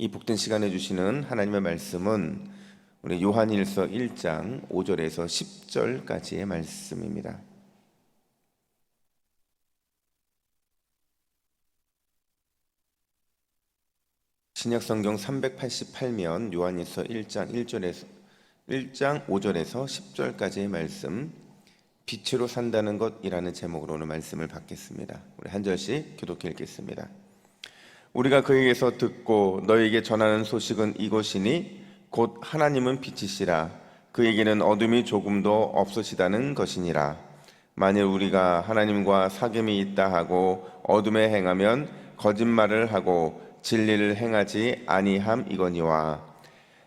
이 복된 시간에 주시는 하나님의 말씀은 우리 요한일서 1장 5절에서 10절까지의 말씀입니다. 신약성경 388면 요한일서 1장 5절에서 10절까지의 말씀, 빛으로 산다는 것이라는 제목으로 오늘 말씀을 받겠습니다. 우리 한 절씩 교독해 읽겠습니다. 우리가 그에게서 듣고 너에게 전하는 소식은 이것이니 곧 하나님은 빛이시라. 그에게는 어둠이 조금도 없으시다는 것이니라. 만일 우리가 하나님과 사귐이 있다 하고 어둠에 행하면 거짓말을 하고 진리를 행하지 아니함이거니와,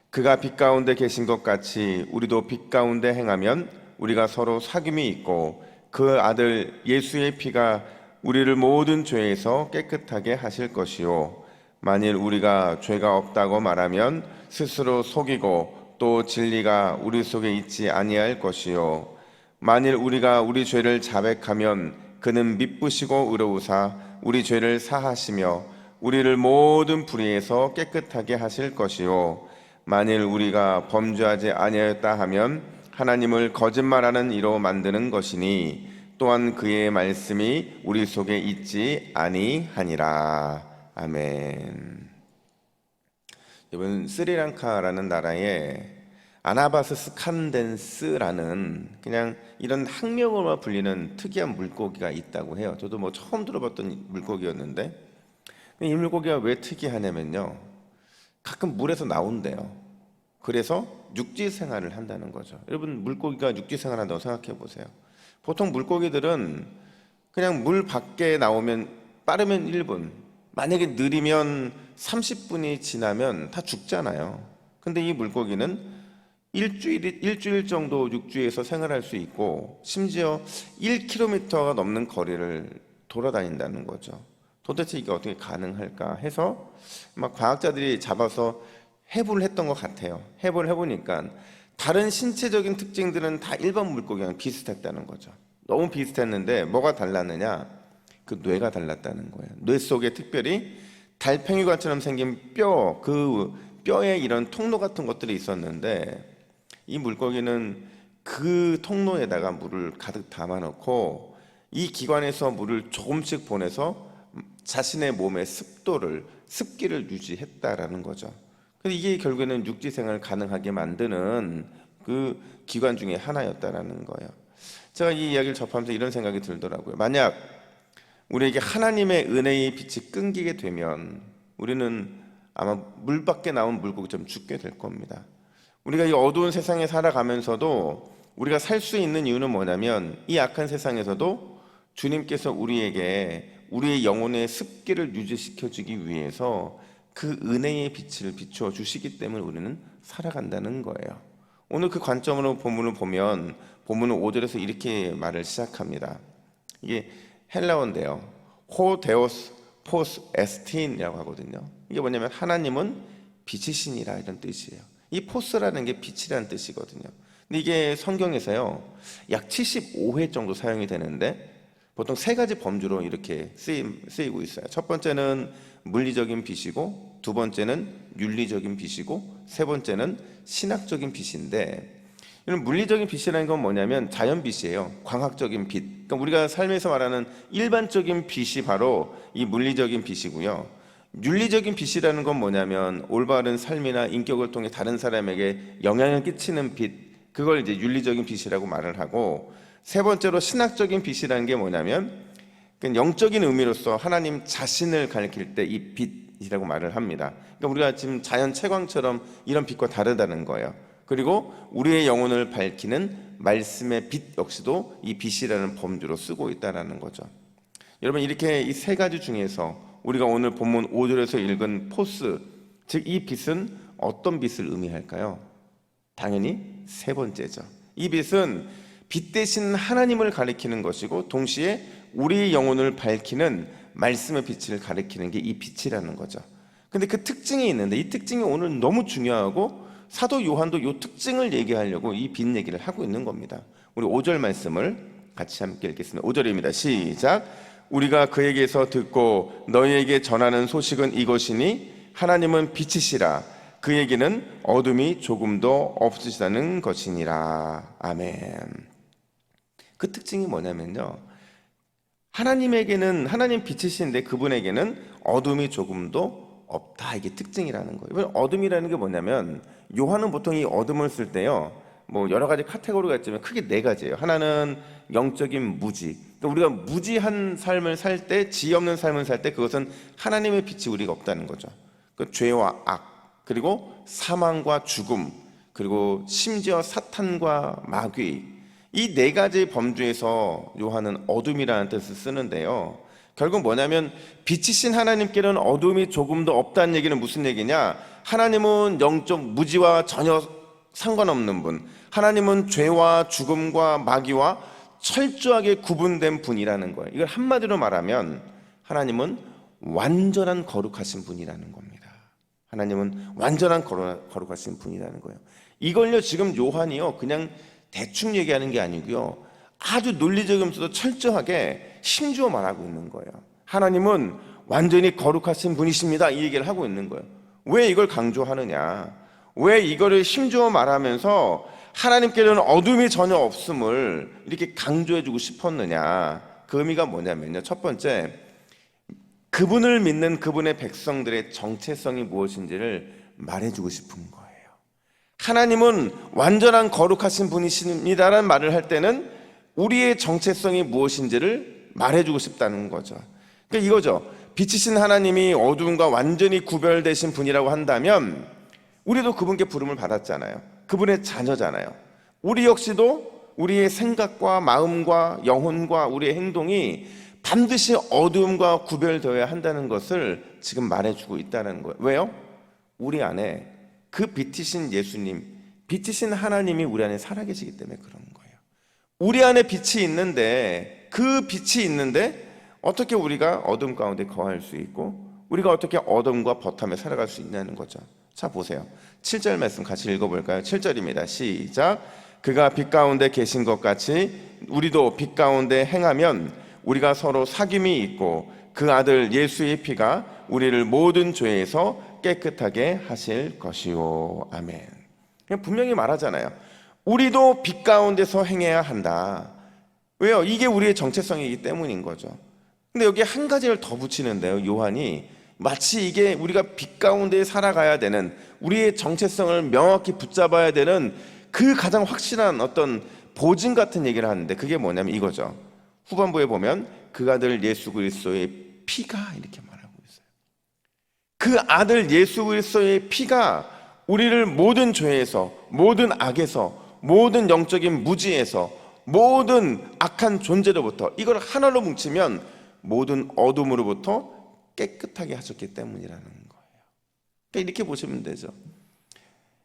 그가 빛 가운데 계신 것 같이 우리도 빛 가운데 행하면 우리가 서로 사귐이 있고 그 아들 예수의 피가 우리를 모든 죄에서 깨끗하게 하실 것이요, 만일 우리가 죄가 없다고 말하면 스스로 속이고 또 진리가 우리 속에 있지 아니할 것이요, 만일 우리가 우리 죄를 자백하면 그는 미쁘시고 의로우사 우리 죄를 사하시며 우리를 모든 불의에서 깨끗하게 하실 것이요, 만일 우리가 범죄하지 아니하였다 하면 하나님을 거짓말하는 이로 만드는 것이니 또한 그의 말씀이 우리 속에 있지 아니하니라. 아멘. 이번 스리랑카라는 나라에 아나바스 스칸덴스라는 그냥 이런 학명으로 불리는 특이한 물고기가 있다고 해요. 저도 뭐 처음 들어봤던 물고기였는데, 이 물고기가 왜 특이하냐면요, 가끔 물에서 나온대요. 그래서 육지 생활을 한다는 거죠. 여러분, 물고기가 육지 생활한다고 생각해 보세요. 보통 물고기들은 그냥 물 밖에 나오면 빠르면 1분, 만약에 느리면 30분이 지나면 다 죽잖아요. 근데 이 물고기는 일주일 정도 육지에서 생활할 수 있고 심지어 1km가 넘는 거리를 돌아다닌다는 거죠. 도대체 이게 어떻게 가능할까 해서 막 과학자들이 잡아서 해부를 했던 것 같아요. 해부를 해보니까 다른 신체적인 특징들은 다 일반 물고기랑 비슷했다는 거죠. 너무 비슷했는데 뭐가 달랐느냐? 그 뇌가 달랐다는 거예요. 뇌 속에 특별히 달팽이관처럼 생긴 그 뼈에 이런 통로 같은 것들이 있었는데, 이 물고기는 그 통로에다가 물을 가득 담아놓고 이 기관에서 물을 조금씩 보내서 자신의 몸의 습기를 유지했다라는 거죠. 그래서 이게 결국에는 육지 생활을 가능하게 만드는 그 기관 중에 하나였다라는 거예요. 제가 이 이야기를 접하면서 이런 생각이 들더라고요. 만약 우리에게 하나님의 은혜의 빛이 끊기게 되면 우리는 아마 물 밖에 나온 물고기처럼 죽게 될 겁니다. 우리가 이 어두운 세상에 살아가면서도 우리가 살 수 있는 이유는 뭐냐면, 이 악한 세상에서도 주님께서 우리에게 우리의 영혼의 습기를 유지시켜주기 위해서 그 은혜의 빛을 비추어 주시기 때문에 우리는 살아간다는 거예요. 오늘 그 관점으로 본문을 보면, 본문은 5절에서 이렇게 말을 시작합니다. 이게 헬라어인데요, 호 데오스 포스 에스틴이라고 하거든요. 이게 뭐냐면 하나님은 빛이시니라, 이런 뜻이에요. 이 포스라는 게 빛이라는 뜻이거든요. 근데 이게 성경에서요 약 75회 정도 사용이 되는데, 보통 세 가지 범주로 이렇게 쓰이고 있어요. 첫 번째는 물리적인 빛이고, 두 번째는 윤리적인 빛이고, 세 번째는 신학적인 빛인데, 이런 물리적인 빛이라는 건 뭐냐면 자연빛이에요. 광학적인 빛. 그러니까 우리가 삶에서 말하는 일반적인 빛이 바로 이 물리적인 빛이고요. 윤리적인 빛이라는 건 뭐냐면 올바른 삶이나 인격을 통해 다른 사람에게 영향을 끼치는 빛, 그걸 이제 윤리적인 빛이라고 말을 하고, 세 번째로 신학적인 빛이라는 게 뭐냐면 영적인 의미로서 하나님 자신을 가리킬 때 이 빛이라고 말을 합니다. 그러니까 우리가 지금 자연 채광처럼 이런 빛과 다르다는 거예요. 그리고 우리의 영혼을 밝히는 말씀의 빛 역시도 이 빛이라는 범주로 쓰고 있다는 거죠. 여러분, 이렇게 이 세 가지 중에서 우리가 오늘 본문 5절에서 읽은 포스, 즉 이 빛은 어떤 빛을 의미할까요? 당연히 세 번째죠. 이 빛은 빛 대신 하나님을 가리키는 것이고, 동시에 우리의 영혼을 밝히는 말씀의 빛을 가리키는 게 이 빛이라는 거죠. 근데 그 특징이 있는데, 이 특징이 오늘 너무 중요하고 사도 요한도 이 특징을 얘기하려고 이 빛 얘기를 하고 있는 겁니다. 우리 5절 말씀을 같이 함께 읽겠습니다. 5절입니다. 시작. 우리가 그에게서 듣고 너희에게 전하는 소식은 이것이니 하나님은 빛이시라. 그 얘기는 어둠이 조금도 없으시다는 것이니라. 아멘. 그 특징이 뭐냐면요, 하나님에게는, 하나님 빛이신데 그분에게는 어둠이 조금도 없다. 이게 특징이라는 거예요. 이번 어둠이라는 게 뭐냐면, 요한은 보통 이 어둠을 쓸 때요, 뭐 여러 가지 카테고리가 있지만 크게 네 가지예요. 하나는 영적인 무지. 그러니까 우리가 무지한 삶을 살 때, 지혜 없는 삶을 살 때, 그것은 하나님의 빛이 우리가 없다는 거죠. 그 죄와 악, 그리고 사망과 죽음, 그리고 심지어 사탄과 마귀, 이 네 가지 범주에서 요한은 어둠이라는 뜻을 쓰는데요, 결국 뭐냐면 빛이신 하나님께는 어둠이 조금도 없다는 얘기는 무슨 얘기냐, 하나님은 영적 무지와 전혀 상관없는 분, 하나님은 죄와 죽음과 마귀와 철저하게 구분된 분이라는 거예요. 이걸 한마디로 말하면 하나님은 완전한 거룩하신 분이라는 겁니다. 하나님은 완전한 거룩하신 분이라는 거예요. 이걸요, 지금 요한이요 그냥 대충 얘기하는 게 아니고요, 아주 논리적이면서도 철저하게 힘주어 말하고 있는 거예요. 하나님은 완전히 거룩하신 분이십니다, 이 얘기를 하고 있는 거예요. 왜 이걸 강조하느냐, 왜 이거를 힘주어 말하면서 하나님께는 어둠이 전혀 없음을 이렇게 강조해주고 싶었느냐, 그 의미가 뭐냐면요, 첫 번째, 그분을 믿는 그분의 백성들의 정체성이 무엇인지를 말해주고 싶은 거예요. 하나님은 완전한 거룩하신 분이십니다라는 말을 할 때는 우리의 정체성이 무엇인지를 말해주고 싶다는 거죠. 그러니까 이거죠. 빛이신 하나님이 어둠과 완전히 구별되신 분이라고 한다면 우리도 그분께 부름을 받았잖아요. 그분의 자녀잖아요. 우리 역시도 우리의 생각과 마음과 영혼과 우리의 행동이 반드시 어둠과 구별되어야 한다는 것을 지금 말해주고 있다는 거예요. 왜요? 우리 안에 그 빛이신 예수님, 빛이신 하나님이 우리 안에 살아계시기 때문에 그런 거예요. 우리 안에 빛이 있는데, 그 빛이 있는데 어떻게 우리가 어둠 가운데 거할 수 있고 우리가 어떻게 어둠과 버텀에 살아갈 수 있냐는 거죠. 자, 보세요. 7절 말씀 같이 읽어볼까요? 7절입니다. 시작. 그가 빛 가운데 계신 것 같이 우리도 빛 가운데 행하면 우리가 서로 사귐이 있고 그 아들 예수의 피가 우리를 모든 죄에서 깨끗하게 하실 것이요. 아멘. 그냥 분명히 말하잖아요. 우리도 빛 가운데서 행해야 한다. 왜요? 이게 우리의 정체성이기 때문인 거죠. 근데 여기 한 가지를 더 붙이는데요, 요한이 마치 이게 우리가 빛 가운데 살아가야 되는, 우리의 정체성을 명확히 붙잡아야 되는 그 가장 확실한 어떤 보증 같은 얘기를 하는데, 그게 뭐냐면 이거죠. 후반부에 보면 그 아들 예수 그리스도의 피가, 이렇게 말하고 있어요. 그 아들 예수 그리스도의 피가 우리를 모든 죄에서, 모든 악에서, 모든 영적인 무지에서, 모든 악한 존재로부터, 이걸 하나로 뭉치면 모든 어둠으로부터 깨끗하게 하셨기 때문이라는 거예요. 그러니까 이렇게 보시면 되죠.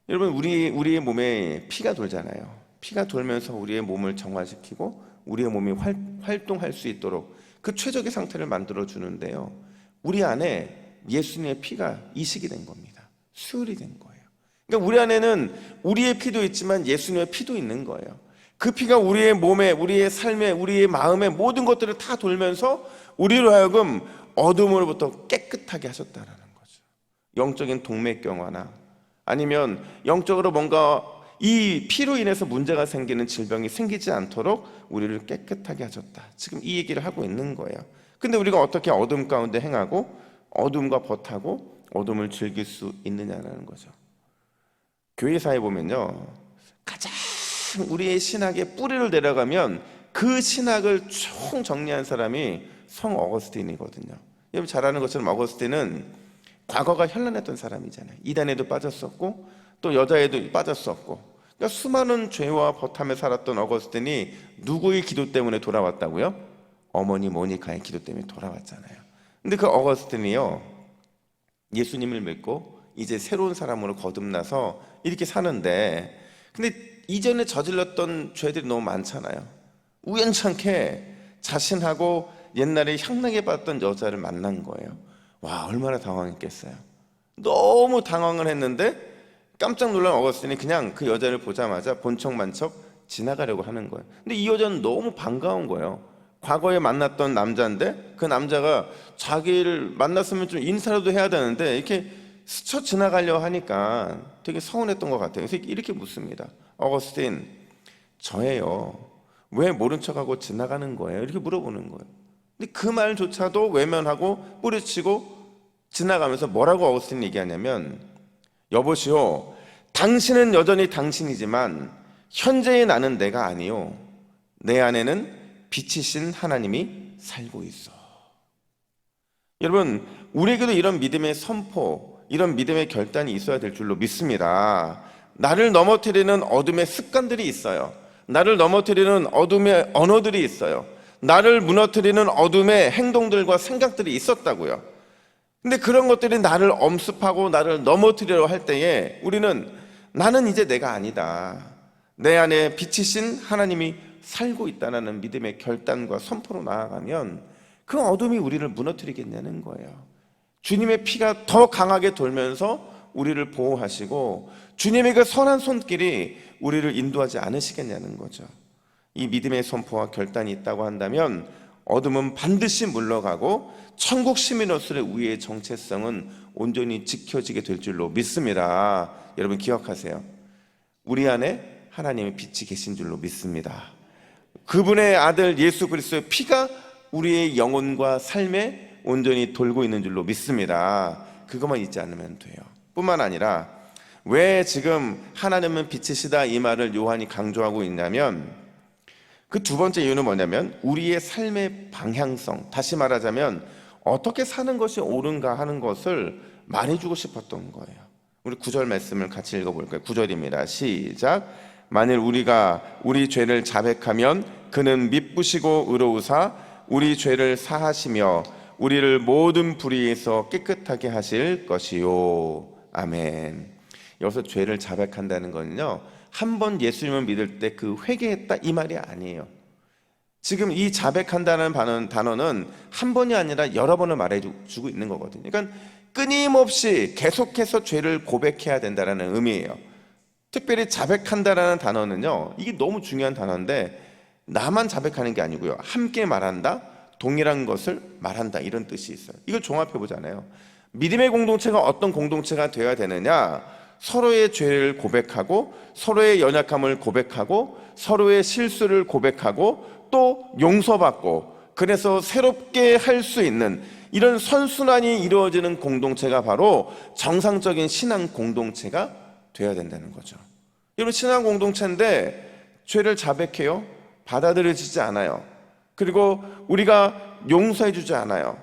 여러분, 우리의 몸에 피가 돌잖아요. 피가 돌면서 우리의 몸을 정화시키고 우리의 몸이 활동할 수 있도록 그 최적의 상태를 만들어 주는데요, 우리 안에 예수님의 피가 이식이 된 겁니다. 수혈이 된 거예요. 그러니까 우리 안에는 우리의 피도 있지만 예수님의 피도 있는 거예요. 그 피가 우리의 몸에, 우리의 삶에, 우리의 마음에 모든 것들을 다 돌면서 우리로 하여금 어둠으로부터 깨끗하게 하셨다는 거죠. 영적인 동맥경화나 아니면 영적으로 뭔가 이 피로 인해서 문제가 생기는 질병이 생기지 않도록 우리를 깨끗하게 하셨다. 지금 이 얘기를 하고 있는 거예요. 근데 우리가 어떻게 어둠 가운데 행하고 어둠과 벗하고 어둠을 즐길 수 있느냐는 거죠. 교회사에 보면요, 가장 우리의 신학의 뿌리를 내려가면 그 신학을 총 정리한 사람이 성 어거스틴이거든요. 여러분 잘 아는 것처럼 어거스틴은 과거가 현란했던 사람이잖아요. 이단에도 빠졌었고 또 여자에도 빠졌었고, 그러니까 수많은 죄와 버탐에 살았던 어거스틴이 누구의 기도 때문에 돌아왔다고요? 어머니 모니카의 기도 때문에 돌아왔잖아요. 근데 그 어거스틴이요, 예수님을 믿고 이제 새로운 사람으로 거듭나서 이렇게 사는데, 근데 이전에 저질렀던 죄들이 너무 많잖아요. 우연찮게 자신하고 옛날에 향나게 봤던 여자를 만난 거예요. 와, 얼마나 당황했겠어요. 너무 당황을 했는데 깜짝 놀란 어거스틴이 그냥 그 여자를 보자마자 본척만척 지나가려고 하는 거예요. 근데 이 여자는 너무 반가운 거예요. 과거에 만났던 남자인데 그 남자가 자기를 만났으면 좀 인사라도 해야 되는데 이렇게 스쳐 지나가려 하니까 되게 서운했던 것 같아요. 그래서 이렇게 묻습니다. 어거스틴, 저예요. 왜 모른 척하고 지나가는 거예요? 이렇게 물어보는 거예요. 근데 그 말조차도 외면하고 뿌리치고 지나가면서 뭐라고 어거스틴이 얘기하냐면, 여보시오, 당신은 여전히 당신이지만 현재의 나는 내가 아니요, 내 안에는 빛이신 하나님이 살고 있어. 여러분, 우리에게도 이런 믿음의 선포, 이런 믿음의 결단이 있어야 될 줄로 믿습니다. 나를 넘어뜨리는 어둠의 습관들이 있어요. 나를 넘어뜨리는 어둠의 언어들이 있어요. 나를 무너뜨리는 어둠의 행동들과 생각들이 있었다고요. 근데 그런 것들이 나를 엄습하고 나를 넘어뜨리려 할 때에 우리는, 나는 이제 내가 아니다, 내 안에 빛이신 하나님이 살고 있다는 믿음의 결단과 선포로 나아가면 그 어둠이 우리를 무너뜨리겠냐는 거예요. 주님의 피가 더 강하게 돌면서 우리를 보호하시고 주님의 그 선한 손길이 우리를 인도하지 않으시겠냐는 거죠. 이 믿음의 선포와 결단이 있다고 한다면 어둠은 반드시 물러가고 천국 시민으로서의 우리의 정체성은 온전히 지켜지게 될 줄로 믿습니다. 여러분 기억하세요. 우리 안에 하나님의 빛이 계신 줄로 믿습니다. 그분의 아들 예수 그리스도의 피가 우리의 영혼과 삶에 온전히 돌고 있는 줄로 믿습니다. 그것만 잊지 않으면 돼요. 뿐만 아니라 왜 지금 하나님은 빛이시다 이 말을 요한이 강조하고 있냐면, 그 두 번째 이유는 뭐냐면 우리의 삶의 방향성, 다시 말하자면 어떻게 사는 것이 옳은가 하는 것을 말해주고 싶었던 거예요. 우리 9절 말씀을 같이 읽어볼까요? 9절입니다. 시작. 만일 우리가 우리 죄를 자백하면 그는 미쁘시고 의로우사 우리 죄를 사하시며 우리를 모든 불의에서 깨끗하게 하실 것이요. 아멘. 여기서 죄를 자백한다는 거는요, 한 번 예수님을 믿을 때 그 회개했다 이 말이 아니에요. 지금 이 자백한다는 단어는 한 번이 아니라 여러 번을 말해주고 있는 거거든요. 그러니까 끊임없이 계속해서 죄를 고백해야 된다는 의미예요. 특별히 자백한다라는 단어는요, 이게 너무 중요한 단어인데 나만 자백하는 게 아니고요, 함께 말한다, 동일한 것을 말한다, 이런 뜻이 있어요. 이걸 종합해 보잖아요. 믿음의 공동체가 어떤 공동체가 되어야 되느냐? 서로의 죄를 고백하고 서로의 연약함을 고백하고 서로의 실수를 고백하고 또 용서받고, 그래서 새롭게 할 수 있는 이런 선순환이 이루어지는 공동체가 바로 정상적인 신앙 공동체가 되어야 된다는 거죠. 여러분, 신앙 공동체인데 죄를 자백해요? 받아들여지지 않아요. 그리고 우리가 용서해주지 않아요.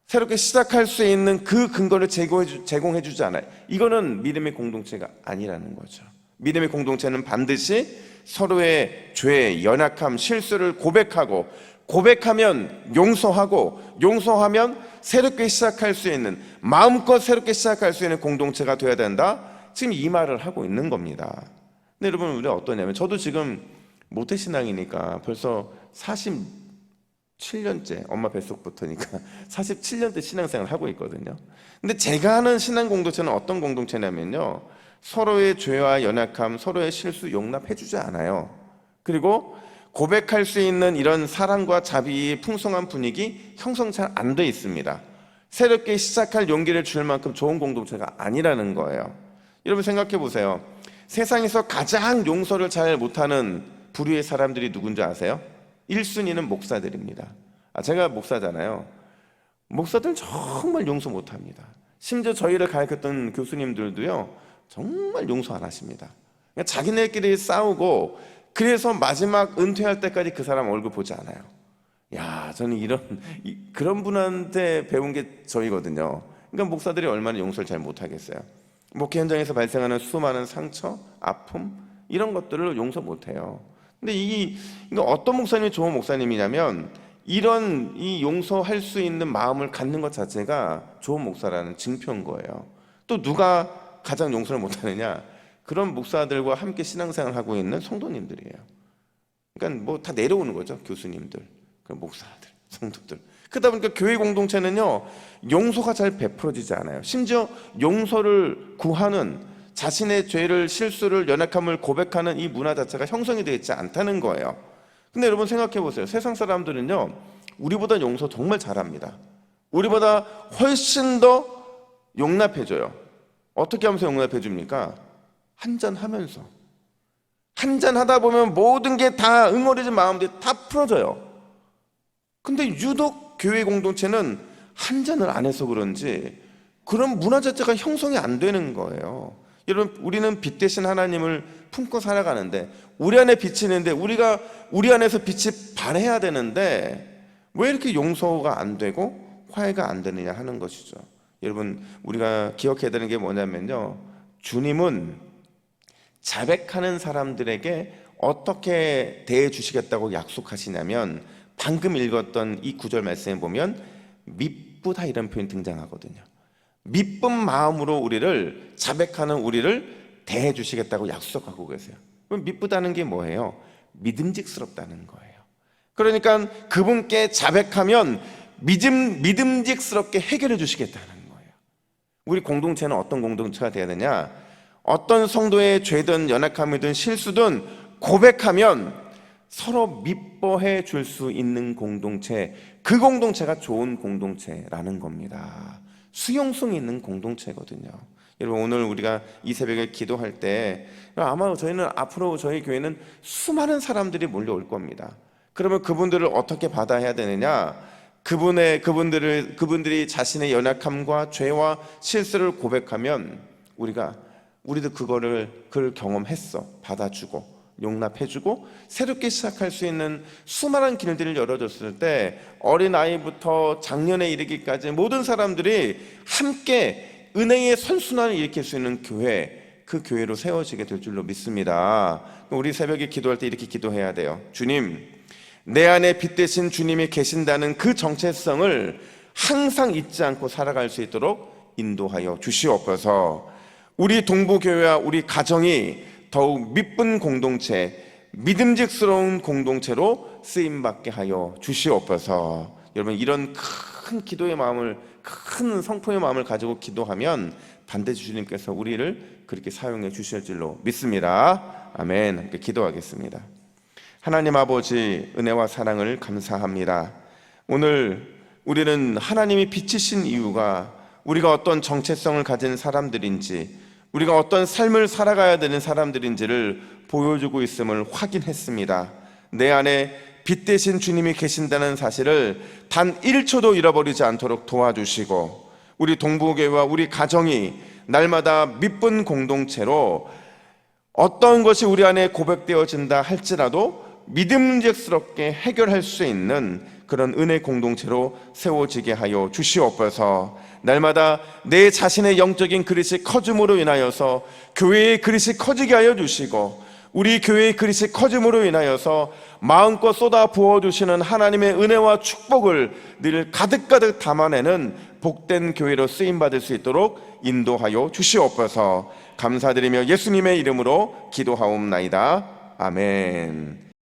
새롭게 시작할 수 있는 그 근거를 제공해주지 않아요. 이거는 믿음의 공동체가 아니라는 거죠. 믿음의 공동체는 반드시 서로의 죄, 연약함, 실수를 고백하고, 고백하면 용서하고, 용서하면 새롭게 시작할 수 있는, 마음껏 새롭게 시작할 수 있는 공동체가 되어야 된다, 지금 이 말을 하고 있는 겁니다. 근데 여러분, 우리가 어떠냐면, 저도 지금 모태신앙이니까 벌써 47년째, 엄마 뱃속부터니까 47년째 신앙생활을 하고 있거든요. 근데 제가 하는 신앙 공동체는 어떤 공동체냐면요, 서로의 죄와 연약함, 서로의 실수 용납해주지 않아요. 그리고 고백할 수 있는 이런 사랑과 자비의 풍성한 분위기 형성 잘 안 돼 있습니다. 새롭게 시작할 용기를 줄 만큼 좋은 공동체가 아니라는 거예요. 여러분 생각해 보세요. 세상에서 가장 용서를 잘 못하는 부류의 사람들이 누군지 아세요? 1순위는 목사들입니다. 제가 목사잖아요. 목사들은 정말 용서 못합니다. 심지어 저희를 가르쳤던 교수님들도요, 정말 용서 안 하십니다. 그러니까 자기네끼리 싸우고, 그래서 마지막 은퇴할 때까지 그 사람 얼굴 보지 않아요. 야, 저는 그런 분한테 배운 게 저희거든요. 그러니까 목사들이 얼마나 용서를 잘 못하겠어요. 목회 현장에서 발생하는 수많은 상처, 아픔, 이런 것들을 용서 못해요. 근데 이거 어떤 목사님이 좋은 목사님이냐면, 이런 이 용서할 수 있는 마음을 갖는 것 자체가 좋은 목사라는 증표인 거예요. 또 누가 가장 용서를 못하느냐? 그런 목사들과 함께 신앙생활을 하고 있는 성도님들이에요. 그러니까 뭐 다 내려오는 거죠. 교수님들, 목사들, 성도들. 그러다 보니까 교회 공동체는요, 용서가 잘 베풀어지지 않아요. 심지어 용서를 구하는, 자신의 죄를, 실수를, 연약함을 고백하는 이 문화 자체가 형성이 되어 있지 않다는 거예요. 근데 여러분 생각해 보세요. 세상 사람들은요, 우리보다 용서 정말 잘합니다. 우리보다 훨씬 더 용납해줘요. 어떻게 하면서 용납해 줍니까? 한잔하면서. 한잔하다 보면 모든 게 다 응어리진 마음들이 다 풀어져요. 근데 유독 교회 공동체는 한잔을 안 해서 그런지 그런 문화 자체가 형성이 안 되는 거예요. 여러분, 우리는 빛 대신 하나님을 품고 살아가는데, 우리 안에 빛이 있는데 우리가 우리 안에서 빛이 발해야 되는데 왜 이렇게 용서가 안 되고 화해가 안 되느냐 하는 것이죠. 여러분, 우리가 기억해야 되는 게 뭐냐면요, 주님은 자백하는 사람들에게 어떻게 대해 주시겠다고 약속하시냐면, 방금 읽었던 이 구절 말씀에 보면 미쁘다 이런 표현이 등장하거든요. 미쁜 마음으로 우리를, 자백하는 우리를 대해 주시겠다고 약속하고 계세요. 그럼 미쁘다는 게 뭐예요? 믿음직스럽다는 거예요. 그러니까 그분께 자백하면 믿음직스럽게 해결해 주시겠다는 거예요. 우리 공동체는 어떤 공동체가 되어야 되냐? 어떤 성도의 죄든 연약함이든 실수든 고백하면 서로 미뻐해 줄 수 있는 공동체, 그 공동체가 좋은 공동체라는 겁니다. 수용성 있는 공동체거든요. 여러분, 오늘 우리가 이 새벽에 기도할 때 아마 저희는 앞으로 저희 교회는 수많은 사람들이 몰려올 겁니다. 그러면 그분들을 어떻게 받아야 되느냐? 그분들이 자신의 연약함과 죄와 실수를 고백하면 우리도 그걸 경험했어, 받아주고 용납해주고 새롭게 시작할 수 있는 수많은 길들을 열어줬을 때, 어린아이부터 장년에 이르기까지 모든 사람들이 함께 은혜의 선순환을 일으킬 수 있는 교회, 그 교회로 세워지게 될 줄로 믿습니다. 우리 새벽에 기도할 때 이렇게 기도해야 돼요. 주님, 내 안에 빛 대신 주님이 계신다는 그 정체성을 항상 잊지 않고 살아갈 수 있도록 인도하여 주시옵소서. 우리 동부교회와 우리 가정이 더욱 미쁜 공동체, 믿음직스러운 공동체로 쓰임받게 하여 주시옵소서. 여러분, 이런 큰 기도의 마음을, 큰 성품의 마음을 가지고 기도하면 반드시 주님께서 우리를 그렇게 사용해 주실 줄로 믿습니다. 아멘. 함께 기도하겠습니다. 하나님 아버지, 은혜와 사랑을 감사합니다. 오늘 우리는 하나님이 빛이신 이유가 우리가 어떤 정체성을 가진 사람들인지, 우리가 어떤 삶을 살아가야 되는 사람들인지를 보여주고 있음을 확인했습니다. 내 안에 빛 대신 주님이 계신다는 사실을 단 1초도 잃어버리지 않도록 도와주시고, 우리 동부교회와 우리 가정이 날마다 미쁜 공동체로 어떤 것이 우리 안에 고백되어진다 할지라도 믿음직스럽게 해결할 수 있는 그런 은혜 공동체로 세워지게 하여 주시옵소서. 날마다 내 자신의 영적인 그릇이 커짐으로 인하여서 교회의 그릇이 커지게 하여 주시고, 우리 교회의 그릇이 커짐으로 인하여서 마음껏 쏟아 부어주시는 하나님의 은혜와 축복을 늘 가득가득 담아내는 복된 교회로 쓰임받을 수 있도록 인도하여 주시옵소서. 감사드리며 예수님의 이름으로 기도하옵나이다. 아멘.